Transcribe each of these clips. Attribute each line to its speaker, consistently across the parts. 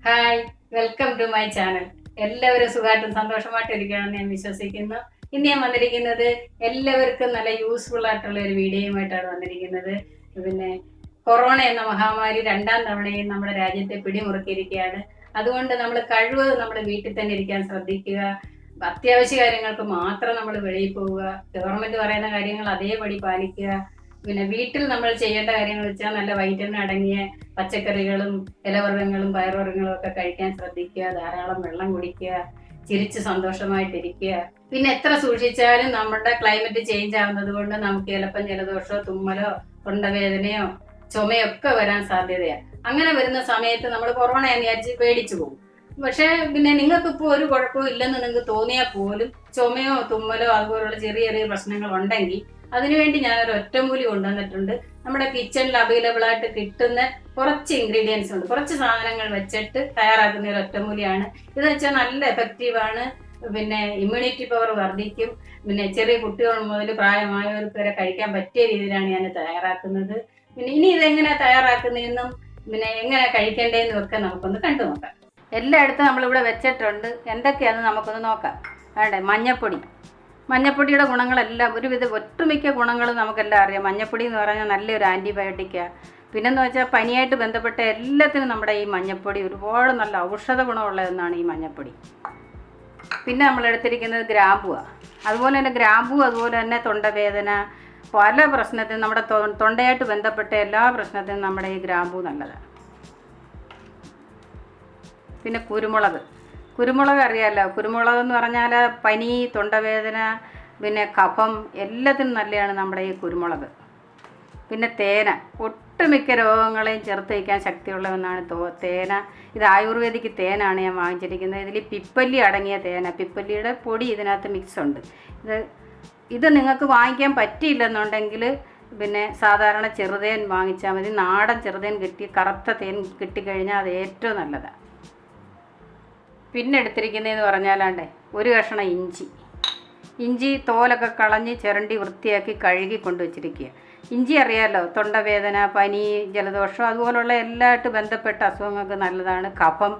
Speaker 1: Hi, welcome to my channel. എല്ലാവരും സുഖമായിട്ടും സന്തോഷമായിട്ടിരിക്കുകയാണെന്ന് ഞാൻ വിശ്വസിക്കുന്നു. ഇന്ന് ഞാൻ വന്നിരിക്കുന്നത് എല്ലാവർക്കും നല്ല യൂസ്ഫുൾ ആയിട്ടുള്ള ഒരു വീഡിയോയുമായിട്ടാണ് വന്നിരിക്കുന്നത്. പിന്നെ കൊറോണ എന്ന മഹാമാരി രണ്ടാം തവണയും നമ്മുടെ രാജ്യത്തെ പിടിമുറുക്കിയിരിക്കുകയാണ്. അതുകൊണ്ട് നമ്മൾ കഴിവതും നമ്മൾ വീട്ടിൽ തന്നെ ഇരിക്കാൻ ശ്രദ്ധിക്കുക. അത്യാവശ്യ കാര്യങ്ങൾക്ക് മാത്രം നമ്മൾ വെളിയിൽ പോവുക. ഗവൺമെന്റ് പറയുന്ന കാര്യങ്ങൾ അതേപടി പാലിക്കുക. പിന്നെ വീട്ടിൽ നമ്മൾ ചെയ്യേണ്ട കാര്യങ്ങൾ വെച്ചാൽ നല്ല വൈറ്റമിൻ അടങ്ങിയ പച്ചക്കറികളും ഇലവർഗ്ഗങ്ങളും പയറുവർഗ്ഗങ്ങളും ഒക്കെ കഴിക്കാൻ ശ്രദ്ധിക്കുക. ധാരാളം വെള്ളം കുടിക്കുക. ചിരിച്ച് സന്തോഷമായിട്ടിരിക്കുക. പിന്നെ എത്ര സൂക്ഷിച്ചാലും നമ്മുടെ ക്ലൈമറ്റ് ചേഞ്ച് ആവുന്നത് കൊണ്ട് നമുക്ക് ചിലപ്പം ജലദോഷമോ തുമ്മലോ തൊണ്ടവേദനയോ ചുമയൊക്കെ വരാൻ സാധ്യതയാണ്. അങ്ങനെ വരുന്ന സമയത്ത് നമ്മൾ കൊറോണ എന്ന് വിചാരിച്ച് പേടിച്ചു പോകും. പക്ഷെ പിന്നെ നിങ്ങൾക്ക് ഇപ്പോൾ ഒരു കുഴപ്പവും ഇല്ലെന്ന് നിങ്ങൾക്ക് തോന്നിയാൽ പോലും ചുമയോ തുമ്മലോ അതുപോലുള്ള ചെറിയ ചെറിയ പ്രശ്നങ്ങൾ ഉണ്ടെങ്കിൽ അതിനുവേണ്ടി ഞാനൊരു ഒറ്റമൂലി കൊണ്ടുവന്നിട്ടുണ്ട്. നമ്മുടെ കിച്ചണിൽ അവൈലബിൾ ആയിട്ട് കിട്ടുന്ന കുറച്ച് ഇൻഗ്രീഡിയൻസ് ഉണ്ട്, കുറച്ച് സാധനങ്ങൾ വെച്ചിട്ട് തയ്യാറാക്കുന്ന ഒരു ഒറ്റമൂലിയാണ്. ഇത് വെച്ചാൽ നല്ല എഫക്റ്റീവാണ്. പിന്നെ ഇമ്മ്യൂണിറ്റി പവർ വർദ്ധിക്കും. പിന്നെ ചെറിയ കുട്ടികൾ മുതൽ പ്രായമായവർക്ക് വരെ കഴിക്കാൻ പറ്റിയ രീതിയിലാണ് ഞാൻ തയ്യാറാക്കുന്നത്. പിന്നെ ഇനി ഇതെങ്ങനെ തയ്യാറാക്കുന്നതെന്നും പിന്നെ എങ്ങനെ കഴിക്കേണ്ടതെന്നും ഒക്കെ നമുക്കൊന്ന് കണ്ടു നോക്കാം. എല്ലായിടത്തും നമ്മളിവിടെ വെച്ചിട്ടുണ്ട്. എന്തൊക്കെയാണെന്ന് നമുക്കൊന്ന് നോക്കാം. വേണ്ടേ, മഞ്ഞപ്പൊടിയുടെ ഗുണങ്ങളെല്ലാം ഒട്ടുമിക്ക ഗുണങ്ങളും നമുക്കെല്ലാം അറിയാം. മഞ്ഞപ്പൊടി എന്ന് പറഞ്ഞാൽ നല്ലൊരു ആൻറ്റിബയോട്ടിക്കാണ്. പിന്നെന്ന് വെച്ചാൽ പനിയായിട്ട് ബന്ധപ്പെട്ട എല്ലാത്തിനും നമ്മുടെ ഈ മഞ്ഞപ്പൊടി ഒരുപാട് നല്ല ഔഷധ ഗുണമുള്ളതെന്നാണ് ഈ മഞ്ഞപ്പൊടി. പിന്നെ നമ്മൾ എടുത്തിരിക്കുന്നത് ഗ്രാമ്പുവാണ്. അതുപോലെ തന്നെ തൊണ്ടവേദന, പല പ്രശ്നത്തിനും നമ്മുടെ തൊണ്ടയായിട്ട് ബന്ധപ്പെട്ട എല്ലാ പ്രശ്നത്തിനും നമ്മുടെ ഈ ഗ്രാമ്പു നല്ലതാണ്. പിന്നെ കുരുമുളക് അറിയാമല്ലോ. കുരുമുളക് എന്ന് പറഞ്ഞാൽ പനി, തൊണ്ടവേദന, പിന്നെ കഫം എല്ലാത്തിനും നല്ലതാണ് നമ്മുടെ ഈ കുരുമുളക്. പിന്നെ തേന, ഒട്ടുമിക്ക രോഗങ്ങളെയും ചെറുത്ത് വയ്ക്കാൻ ശക്തിയുള്ളതെന്നാണ് തേന. ഇത് ആയുർവേദിക് തേനാണ് ഞാൻ വാങ്ങിച്ചിരിക്കുന്നത്. ഇതിൽ പിപ്പല്ലി അടങ്ങിയ തേന, പിപ്പല്ലിയുടെ പൊടി ഇതിനകത്ത് മിക്സ് ഉണ്ട്. ഇത് നിങ്ങൾക്ക് വാങ്ങിക്കാൻ പറ്റിയില്ലെന്നുണ്ടെങ്കിൽ പിന്നെ സാധാരണ ചെറുതേൻ വാങ്ങിച്ചാൽ മതി. നാടൻ ചെറുതേൻ കറുത്ത തേൻ കിട്ടിക്കഴിഞ്ഞാൽ അത് ഏറ്റവും നല്ലതാണ്. പിന്നെ എടുത്തിരിക്കുന്നതെന്ന് പറഞ്ഞാലാണ്ടേ ഒരു കഷ്ണം ഇഞ്ചി തോലൊക്കെ കളഞ്ഞ് ചിരണ്ടി വൃത്തിയാക്കി കഴുകി കൊണ്ടുവച്ചിരിക്കുക. ഇഞ്ചി അറിയാമല്ലോ, തൊണ്ടവേദന, പനി, ജലദോഷം അതുപോലുള്ള എല്ലാമായിട്ട് ബന്ധപ്പെട്ട അസുഖങ്ങൾക്ക് നല്ലതാണ്. കഫം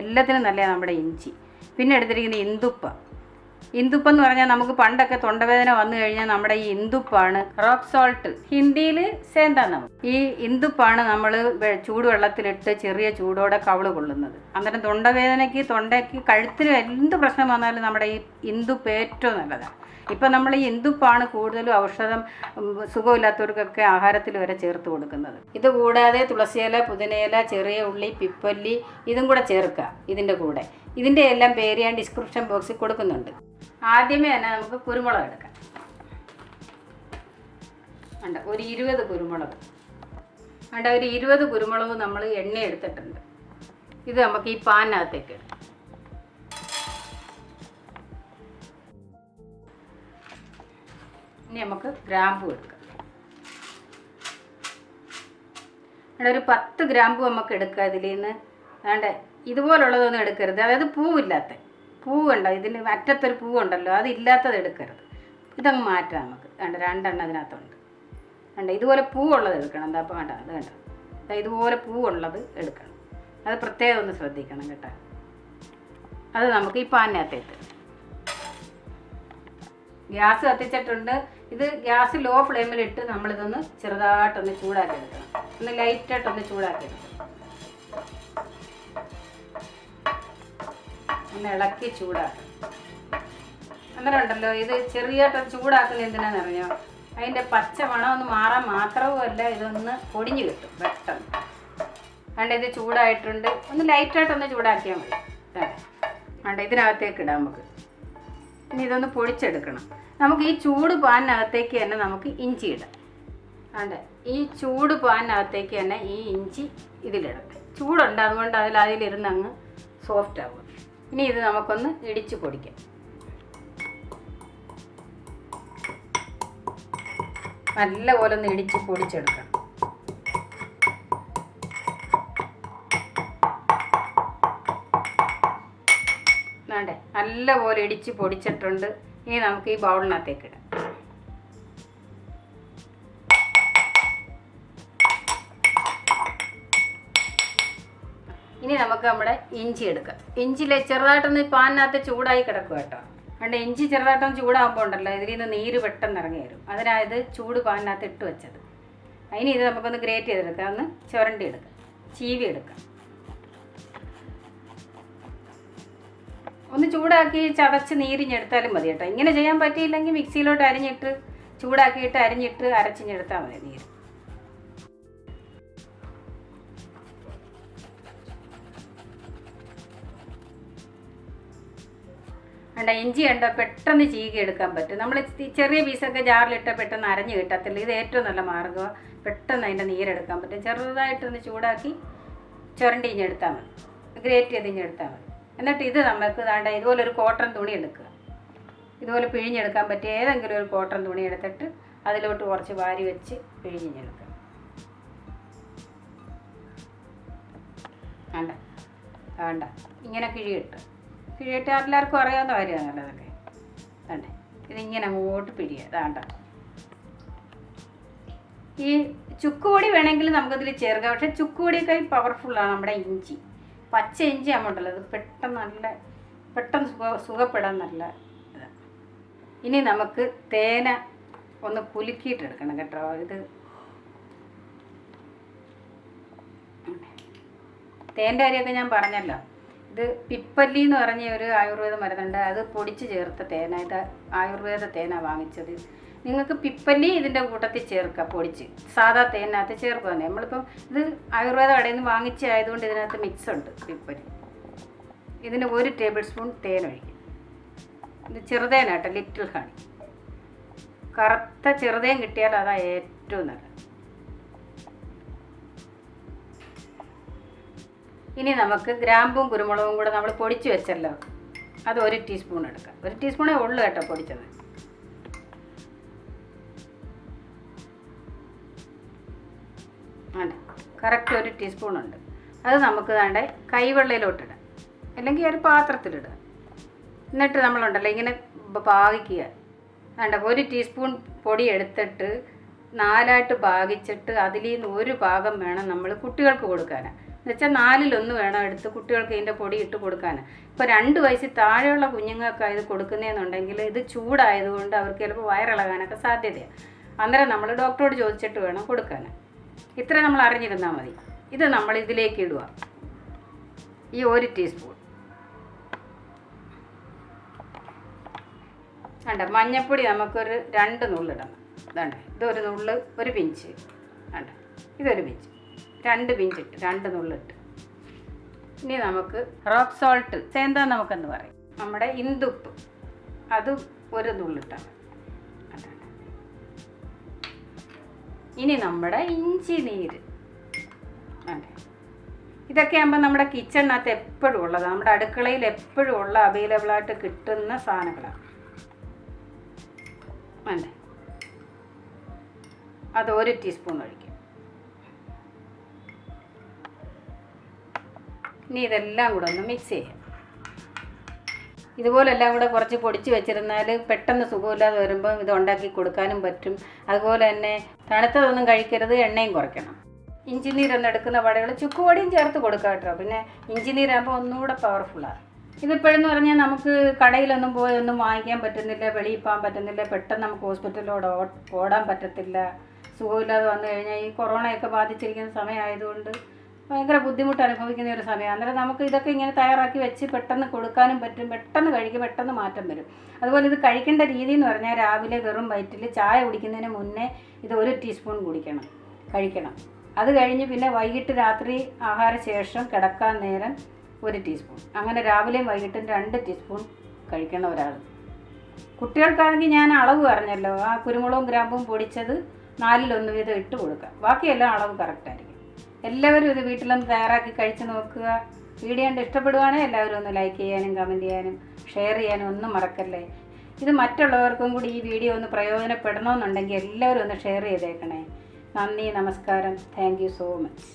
Speaker 1: എല്ലാത്തിനും നല്ലതാണ് നമ്മുടെ ഇഞ്ചി. പിന്നെ എടുത്തിരിക്കുന്ന ഇന്ദുപ്പം എന്ന് പറഞ്ഞാൽ നമുക്ക് പണ്ടൊക്കെ തൊണ്ടവേദന വന്നു കഴിഞ്ഞാൽ നമ്മുടെ ഈ ഇന്ദുപ്പാണ്, റോക്ക് സോൾട്ട് ഹിന്ദിയിൽ സേന്താനം. ഈ ഇന്ദുപ്പാണ് നമ്മൾ ചൂടുവെള്ളത്തിലിട്ട് ചെറിയ ചൂടോടെ കവിള് കൊള്ളുന്നത്. അന്നേരം തൊണ്ടയ്ക്ക് കഴുത്തിന് എന്ത് പ്രശ്നം വന്നാലും നമ്മുടെ ഈ ഇന്ദുപ്പ് ഏറ്റവും നല്ലതാണ്. ഇപ്പം നമ്മൾ ഈ ഇന്ദുപ്പാണ് കൂടുതലും ഔഷധം സുഖമില്ലാത്തവർക്കൊക്കെ ആഹാരത്തിൽ വരെ ചേർത്ത് കൊടുക്കുന്നത്. ഇത് കൂടാതെ തുളസിയില, പുതിനയില, ചെറിയ ഉള്ളി, പിപ്പല്ലി ഇതും കൂടെ ചേർക്കുക ഇതിൻ്റെ കൂടെ. ഇതിൻ്റെ എല്ലാം പേര് ഞാൻ ഡിസ്ക്രിപ്ഷൻ ബോക്സിൽ കൊടുക്കുന്നുണ്ട്. ആദ്യമേ തന്നെ നമുക്ക് കുരുമുളക് എടുക്കാം. ഒരു 20 കുരുമുളക് ഒരു 20 കുരുമുളക് നമ്മൾ എണ്ണ എടുത്തിട്ടുണ്ട്. ഇത് നമുക്ക് ഈ പാനിനകത്തേക്ക് ഇടാം. ഇനി നമുക്ക് ഗ്രാമ്പു എടുക്കാം. ഒരു 10 ഗ്രാമ്പു നമുക്ക് എടുക്കാം. ഇതിൽ നിന്ന് ഇതുപോലുള്ളതൊന്നും എടുക്കരുത്. അതായത് പൂവുണ്ടോ, ഇതിന് അറ്റത്തൊരു പൂവുണ്ടല്ലോ, അതില്ലാത്തത് എടുക്കരുത്. ഇതങ്ങ് മാറ്റാം നമുക്ക്. 2 എണ്ണം അതിനകത്തുണ്ട്. ഇതുപോലെ പൂവുള്ളത് എടുക്കണം. എന്താ അപ്പോൾ അത് ഇതുപോലെ പൂവുള്ളത് എടുക്കണം. അത് പ്രത്യേകം ഒന്ന് ശ്രദ്ധിക്കണം കേട്ടോ. അത് നമുക്ക് ഈ പാനിനകത്തേക്ക് ഗ്യാസ് കത്തിച്ചിട്ടുണ്ട്. ഇത് ഗ്യാസ് ലോ ഫ്ലെയിമിലിട്ട് നമ്മളിതൊന്ന് ചെറുതായിട്ടൊന്ന് ചൂടാക്കി എടുക്കണം. ഒന്ന് ലൈറ്റായിട്ടൊന്ന് ചൂടാക്കി എടുക്കണം. ഒന്ന് ഇളക്കി ചൂടാക്കണം. അന്നേരം ഉണ്ടല്ലോ, ഇത് ചെറിയായിട്ടൊന്ന് ചൂടാക്കുന്ന എന്തിനാണെന്നറിഞ്ഞോ, അതിൻ്റെ പച്ച മണം ഒന്ന് മാറാൻ മാത്രവുമല്ല, ഇതൊന്ന് പൊടിഞ്ഞ് കിട്ടും പെട്ടെന്ന്. ഇത് ചൂടായിട്ടുണ്ട്. ഒന്ന് ലൈറ്റായിട്ടൊന്ന് ചൂടാക്കിയാൽ മതി. ഇതിനകത്തേക്ക് ഇടാം നമുക്ക്. ഇനി ഇതൊന്ന് പൊടിച്ചെടുക്കണം. നമുക്ക് ഈ ചൂട് പാനിനകത്തേക്ക് തന്നെ നമുക്ക് ഇഞ്ചി ഇടാം. ഈ ചൂട് പാനിനകത്തേക്ക് തന്നെ ഈ ഇഞ്ചി ഇതിലിടട്ടെ. ചൂടുണ്ട്, അതുകൊണ്ട് അതിലിരുന്ന് അങ്ങ് സോഫ്റ്റ് ആകും. ഇനി ഇത് നമുക്കൊന്ന് ഇടിച്ച് പൊടിക്കാം. നല്ലപോലെ ഒന്ന് ഇടിച്ച് പൊടിച്ചെടുക്കണം. നല്ലപോലെ ഇടിച്ച് പൊടിച്ചിട്ടുണ്ട്. ഇനി നമുക്ക് ഈ ബൗളിനകത്തേക്ക് ഇടാം. ഇനി നമുക്ക് നമ്മുടെ ഇഞ്ചി എടുക്കാം. ഇഞ്ചിയിൽ ചെറുതായിട്ടൊന്ന് പാനിനകത്ത് ചൂടായി കിടക്കുക കേട്ടോ. അതുകൊണ്ട് ഇഞ്ചി ചെറുതായിട്ടൊന്ന് ചൂടാകുമ്പോൾ ഉണ്ടല്ലോ ഇതിൽ നിന്ന് നീര് പെട്ടെന്ന് ഇറങ്ങി വരും. അതിനായത് ചൂട് പാനിനകത്ത് ഇട്ട് വെച്ചത്. അതിന് ഇത് നമുക്കൊന്ന് ഗ്രേറ്റ് ചെയ്തെടുക്കാം, ഒന്ന് ചുരണ്ടി എടുക്കാം, ചീവി എടുക്കാം. ഒന്ന് ചൂടാക്കി ചതച്ച് നീരിഞ്ഞെടുത്താലും മതി കേട്ടോ. ഇങ്ങനെ ചെയ്യാൻ പറ്റിയില്ലെങ്കിൽ മിക്സിയിലോട്ട് അരിഞ്ഞിട്ട് ചൂടാക്കിയിട്ട് അരിഞ്ഞിട്ട് അരച്ചിഞ്ഞെടുത്താൽ മതി നീര്. വേണ്ട ഇഞ്ചി കണ്ടോ പെട്ടെന്ന് ചീകി എടുക്കാൻ പറ്റും. നമ്മൾ ചെറിയ പീസൊക്കെ ജാറിലിട്ട് പെട്ടെന്ന് അരഞ്ഞ് കിട്ടത്തില്ല. ഇത് ഏറ്റവും നല്ല മാർഗ്ഗമാണ്. പെട്ടെന്ന് അതിൻ്റെ നീരെടുക്കാൻ പറ്റും. ചെറുതായിട്ടൊന്ന് ചൂടാക്കി ചുരണ്ടിഞ്ഞെടുത്താൽ മതി, ഗ്രേറ്റ് ചെയ്തിഞ്ഞെടുത്താൽ മതി. എന്നിട്ട് ഇത് നമുക്ക് വേണ്ട ഇതുപോലെ ഒരു കോട്ടൺ തുണി എടുക്കുക. ഇതുപോലെ പിഴിഞ്ഞെടുക്കാൻ പറ്റിയ ഏതെങ്കിലും ഒരു കോട്ടൺ തുണി എടുത്തിട്ട് അതിലോട്ട് കുറച്ച് വാരി വെച്ച് പിഴിഞ്ഞെടുക്കുക. വേണ്ട വേണ്ട ഇങ്ങനെ കിഴിയിട്ട് എല്ലാവർക്കും അറിയാവുന്ന കാര്യമാണല്ലോ അതൊക്കെ. വേണ്ടേ ഇതിങ്ങനെ അങ്ങോട്ട് പിഴിയുക. വേണ്ട ഈ ചുക്കുപൊടി വേണമെങ്കിൽ നമുക്കതിൽ ചേർക്കാം. പക്ഷേ ചുക്കുപൊടിയൊക്കെ പവർഫുള്ളാണ് നമ്മുടെ ഇഞ്ചി. പച്ച ഇഞ്ചി ആകുമ്പോണ്ടല്ലോ അത് പെട്ടെന്ന് സുഖപ്പെടാൻ നല്ല ഇതാണ്. ഇനി നമുക്ക് തേന ഒന്ന് കുലുക്കിയിട്ടെടുക്കണം കേട്ടോ. ഇത് തേൻ്റെ കാര്യമൊക്കെ ഞാൻ പറഞ്ഞല്ലോ. ഇത് പിപ്പല്ലി എന്ന് പറഞ്ഞ ഒരു ആയുർവേദ മരുന്നുണ്ട്, അത് പൊടിച്ച് ചേർത്ത തേന. ഇത് ആയുർവേദ തേന വാങ്ങിച്ചത്. നിങ്ങൾക്ക് പിപ്പല്ലി ഇതിൻ്റെ കൂട്ടത്തിൽ ചേർക്കുക, പൊടിച്ച് സാധാ തേനകത്ത് ചേർക്കുക. നമ്മളിപ്പം ഇത് ആയുർവേദ കടയിൽ നിന്ന് വാങ്ങിച്ചതായതുകൊണ്ട് ഇതിനകത്ത് മിക്സ് ഉണ്ട് പിപ്പല്ലി. ഇതിന് 1 ടേബിൾ സ്പൂൺ തേൻ ഒഴിക്കും. ഇത് ചെറുതേനാട്ടോ, ലിറ്റിൽ ഹണി. കറുത്ത ചെറുതേൻ കിട്ടിയാൽ അതാണ് ഏറ്റവും നല്ലത്. ഇനി നമുക്ക് ഗ്രാമ്പും കുരുമുളകും കൂടെ നമ്മൾ പൊടിച്ച് വെച്ചല്ലോ, അത് 1 ടീസ്പൂൺ എടുക്കാം. 1 ടീസ്പൂണേ ഉള്ളൂ കേട്ടോ പൊടിച്ചത്. അതെ കറക്റ്റ് 1 ടീസ്പൂൺ ഉണ്ട്. അത് നമുക്ക് വേണ്ട കൈവെള്ളയിലോട്ടിടാം, അല്ലെങ്കിൽ ഒരു പാത്രത്തിലിടുക. എന്നിട്ട് നമ്മളുണ്ടല്ലോ ഇങ്ങനെ ഭാഗിക്കുക. വേണ്ട 1 ടീസ്പൂൺ പൊടി എടുത്തിട്ട് 4ആയിട്ട് ഭാഗിച്ചിട്ട് അതിൽ നിന്ന് 1 ഭാഗം വേണം നമ്മൾ കുട്ടികൾക്ക് കൊടുക്കാനാണ്. എന്നുവെച്ചാൽ 4-1 വേണം എടുത്ത് കുട്ടികൾക്ക് ഇതിൻ്റെ പൊടി ഇട്ട് കൊടുക്കാനാണ്. ഇപ്പോൾ 2 വയസ്സിൽ താഴെയുള്ള കുഞ്ഞുങ്ങൾക്ക് ഇത് കൊടുക്കുന്നതെന്നുണ്ടെങ്കിൽ ഇത് ചൂടായതുകൊണ്ട് അവർക്ക് ചിലപ്പോൾ വയറിളകാനൊക്കെ സാധ്യതയാണ്. അന്നേരം നമ്മൾ ഡോക്ടറോട് ചോദിച്ചിട്ട് വേണം കൊടുക്കാൻ. ഇത്ര നമ്മൾ അറിഞ്ഞിരുന്നാൽ മതി. ഇത് നമ്മൾ ഇതിലേക്ക് ഇടുക, ഈ 1 ടീസ്പൂൺ. വേണ്ട മഞ്ഞൾപ്പൊടി നമുക്കൊരു 2 നുള്ളിടണം. വേണ്ട ഇതൊരു നുള്ള്, 1 പിഞ്ച്. വേണ്ട ഇതൊരു പിഞ്ച്, 2 പിഞ്ചിട്ട് 2 നുള്ളിട്ട്. ഇനി നമുക്ക് റോക്ക് സോൾട്ട്, ചേന്താ നമുക്കെന്ന് പറയും, നമ്മുടെ ഇന്ദുപ്പ്, അത് 1 നുള്ളിട്ടാണ്. ഇനി നമ്മുടെ ഇഞ്ചി നീര്. അതെ ഇതൊക്കെ ആകുമ്പോൾ നമ്മുടെ കിച്ചണിനകത്ത് എപ്പോഴും ഉള്ളതാണ്, നമ്മുടെ അടുക്കളയിൽ എപ്പോഴും ഉള്ള അവൈലബിളായിട്ട് കിട്ടുന്ന സാധനങ്ങളാണ്. അതെ അത് 1 ടീസ്പൂൺ ഒഴിക്കും. ഇനി ഇതെല്ലാം കൂടെ ഒന്ന് മിക്സ് ചെയ്യാം. ഇതുപോലെ എല്ലാം കൂടെ കുറച്ച് പൊടിച്ച് വെച്ചിരുന്നാൽ പെട്ടെന്ന് സുഖമില്ലാതെ വരുമ്പോൾ ഇത് ഉണ്ടാക്കി കൊടുക്കാനും പറ്റും. അതുപോലെ തന്നെ തണുത്തതൊന്നും കഴിക്കരുത്, എണ്ണയും കുറയ്ക്കണം. ഇഞ്ചി നീരൊന്നും എടുക്കുന്ന വടകൾ ചുക്കുപൊടിയും ചേർത്ത് കൊടുക്കാം കേട്ടോ. പിന്നെ ഇഞ്ചി നീരാകുമ്പോൾ ഒന്നുകൂടെ പവർഫുള്ളാണ്. ഇതിപ്പോഴെന്ന് പറഞ്ഞാൽ നമുക്ക് കടയിലൊന്നും പോയി ഒന്നും വാങ്ങിക്കാൻ പറ്റുന്നില്ല, വെളിയിൽ പോകാൻ പറ്റുന്നില്ല, പെട്ടെന്ന് നമുക്ക് ഹോസ്പിറ്റലിലോട് ഓടാൻ പറ്റത്തില്ല. സുഖമില്ലാതെ വന്നു കഴിഞ്ഞാൽ ഈ കൊറോണയൊക്കെ ബാധിച്ചിരിക്കുന്ന സമയമായതുകൊണ്ട് ഭയങ്കര ബുദ്ധിമുട്ട് അനുഭവിക്കുന്ന ഒരു സമയം. അന്നേരം നമുക്ക് ഇതൊക്കെ ഇങ്ങനെ തയ്യാറാക്കി വെച്ച് പെട്ടെന്ന് കൊടുക്കാനും പറ്റും. പെട്ടെന്ന് കഴിക്കും, പെട്ടെന്ന് മാറ്റം വരും. അതുപോലെ ഇത് കഴിക്കേണ്ട രീതി എന്ന് പറഞ്ഞാൽ രാവിലെ വെറും വയറ്റിൽ ചായ കുടിക്കുന്നതിന് മുന്നേ ഇത് 1 ടീസ്പൂൺ കഴിക്കണം. അത് കഴിഞ്ഞ് പിന്നെ വൈകിട്ട് രാത്രി ആഹാരശേഷം കിടക്കാൻ നേരം 1 ടീസ്പൂൺ. അങ്ങനെ രാവിലെയും വൈകിട്ടും 2 ടീസ്പൂൺ കഴിക്കണം ഒരാൾ. കുട്ടികൾക്കാണെങ്കിൽ ഞാൻ അളവ് പറഞ്ഞല്ലോ, ആ കുരുമുളകും ഗ്രാമ്പും പൊടിച്ചത് 4-1 വീതം ഇട്ട് കൊടുക്കാം. ബാക്കിയെല്ലാം അളവ് കറക്റ്റായിരിക്കും. എല്ലാവരും ഇത് വീട്ടിലൊന്ന് തയ്യാറാക്കി കഴിച്ച് നോക്കുക. വീഡിയോ കണ്ട് ഇഷ്ടപ്പെടുവാണെങ്കിൽ എല്ലാവരും ഒന്ന് ലൈക്ക് ചെയ്യാനും കമൻറ്റ് ചെയ്യാനും ഷെയർ ചെയ്യാനും ഒന്നും മറക്കല്ലേ. ഇത് മറ്റുള്ളവർക്കും കൂടി ഈ വീഡിയോ ഒന്ന് പ്രയോജനപ്പെടണമെന്നുണ്ടെങ്കിൽ എല്ലാവരും ഒന്ന് ഷെയർ ചെയ്തേക്കണേ. നന്ദി, നമസ്കാരം, താങ്ക് യു സോ മച്ച്.